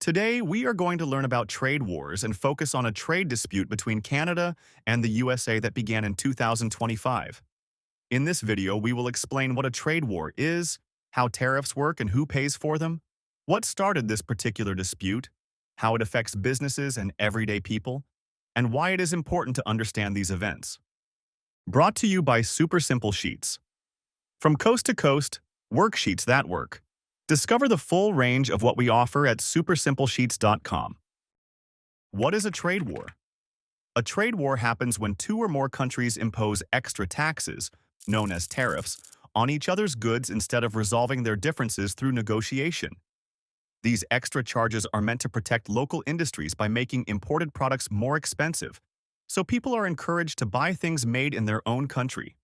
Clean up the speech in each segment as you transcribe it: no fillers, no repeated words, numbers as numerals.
Today, we are going to learn about trade wars and focus on a trade dispute between Canada and the USA that began in 2025. In this video, we will explain what a trade war is, how tariffs work and who pays for them, what started this particular dispute, how it affects businesses and everyday people, and why it is important to understand these events. Brought to you by Super Simple Sheets. From coast to coast, worksheets that work. Discover the full range of what we offer at supersimplesheets.com. What is a trade war? A trade war happens when two or more countries impose extra taxes, known as tariffs, on each other's goods instead of resolving their differences through negotiation. These extra charges are meant to protect local industries by making imported products more expensive, so people are encouraged to buy things made in their own country.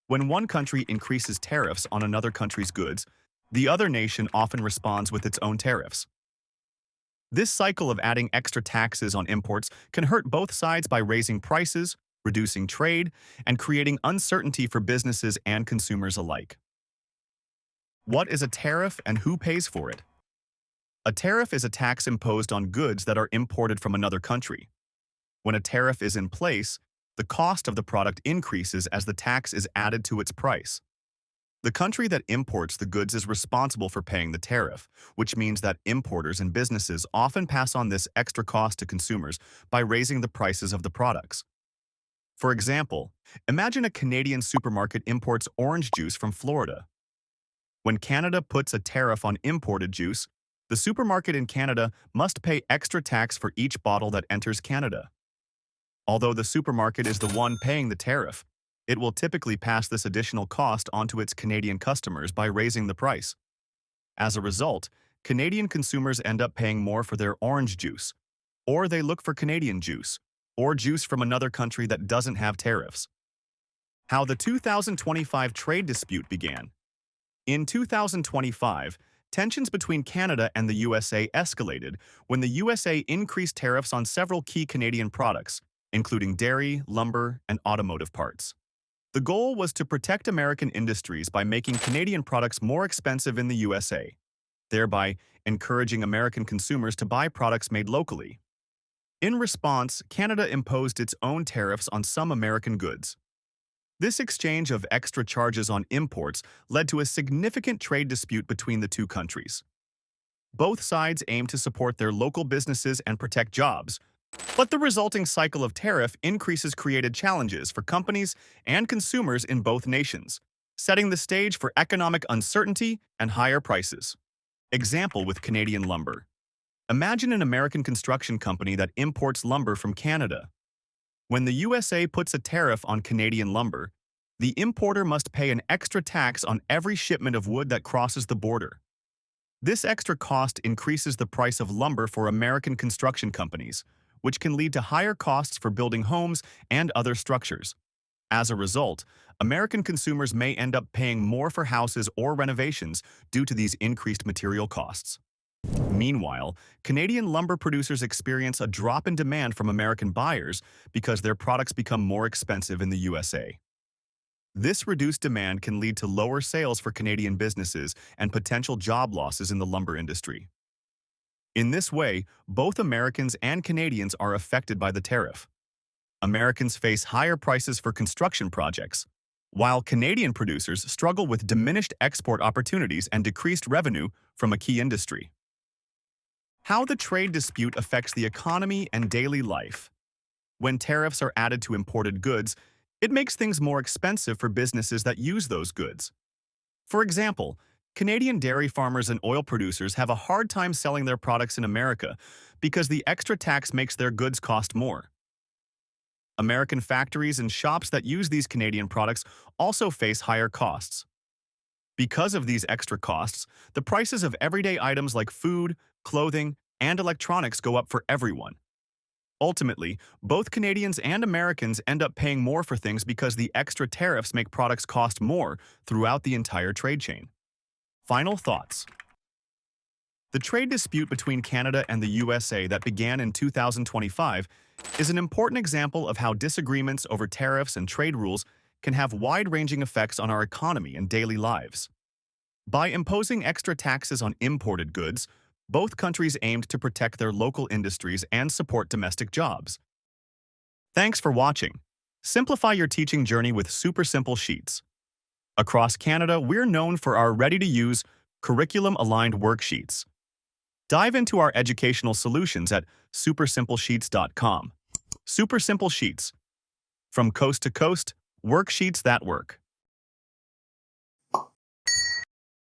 When one country increases tariffs on another country's goods, the other nation often responds with its own tariffs. This cycle of adding extra taxes on imports can hurt both sides by raising prices, reducing trade, and creating uncertainty for businesses and consumers alike. What is a tariff and who pays for it? A tariff is a tax imposed on goods that are imported from another country. When a tariff is in place, the cost of the product increases as the tax is added to its price. The country that imports the goods is responsible for paying the tariff, which means that importers and businesses often pass on this extra cost to consumers by raising the prices of the products. For example, imagine a Canadian supermarket imports orange juice from Florida. When Canada puts a tariff on imported juice, the supermarket in Canada must pay extra tax for each bottle that enters Canada. Although the supermarket is the one paying the tariff, it will typically pass this additional cost onto its Canadian customers by raising the price. As a result, Canadian consumers end up paying more for their orange juice, or they look for Canadian juice, or juice from another country that doesn't have tariffs. How the 2025 trade dispute began. In 2025, tensions between Canada and the USA escalated when the USA increased tariffs on several key Canadian products, including dairy, lumber, and automotive parts. The goal was to protect American industries by making Canadian products more expensive in the USA, thereby encouraging American consumers to buy products made locally. In response, Canada imposed its own tariffs on some American goods. This exchange of extra charges on imports led to a significant trade dispute between the two countries. Both sides aimed to support their local businesses and protect jobs, but the resulting cycle of tariff increases created challenges for companies and consumers in both nations, setting the stage for economic uncertainty and higher prices. Example with Canadian lumber. Imagine an American construction company that imports lumber from Canada. When the USA puts a tariff on Canadian lumber, the importer must pay an extra tax on every shipment of wood that crosses the border. This extra cost increases the price of lumber for American construction companies, which can lead to higher costs for building homes and other structures. As a result, American consumers may end up paying more for houses or renovations due to these increased material costs. Meanwhile, Canadian lumber producers experience a drop in demand from American buyers because their products become more expensive in the USA. This reduced demand can lead to lower sales for Canadian businesses and potential job losses in the lumber industry. In this way, both Americans and Canadians are affected by the tariff. Americans face higher prices for construction projects, while Canadian producers struggle with diminished export opportunities and decreased revenue from a key industry. How the trade dispute affects the economy and daily life. When tariffs are added to imported goods, it makes things more expensive for businesses that use those goods. For example, Canadian dairy farmers and oil producers have a hard time selling their products in America because the extra tax makes their goods cost more. American factories and shops that use these Canadian products also face higher costs. Because of these extra costs, the prices of everyday items like food, clothing, and electronics go up for everyone. Ultimately, both Canadians and Americans end up paying more for things because the extra tariffs make products cost more throughout the entire trade chain. Final thoughts. The trade dispute between Canada and the USA that began in 2025 is an important example of how disagreements over tariffs and trade rules can have wide-ranging effects on our economy and daily lives. By imposing extra taxes on imported goods, Both countries aimed to protect their local industries and support domestic jobs. Thanks for watching. Simplify your teaching journey with super simple sheets. Across Canada, we're known for our ready-to-use, curriculum-aligned worksheets. Dive into our educational solutions at supersimplesheets.com. Super Simple Sheets. From coast to coast, worksheets that work.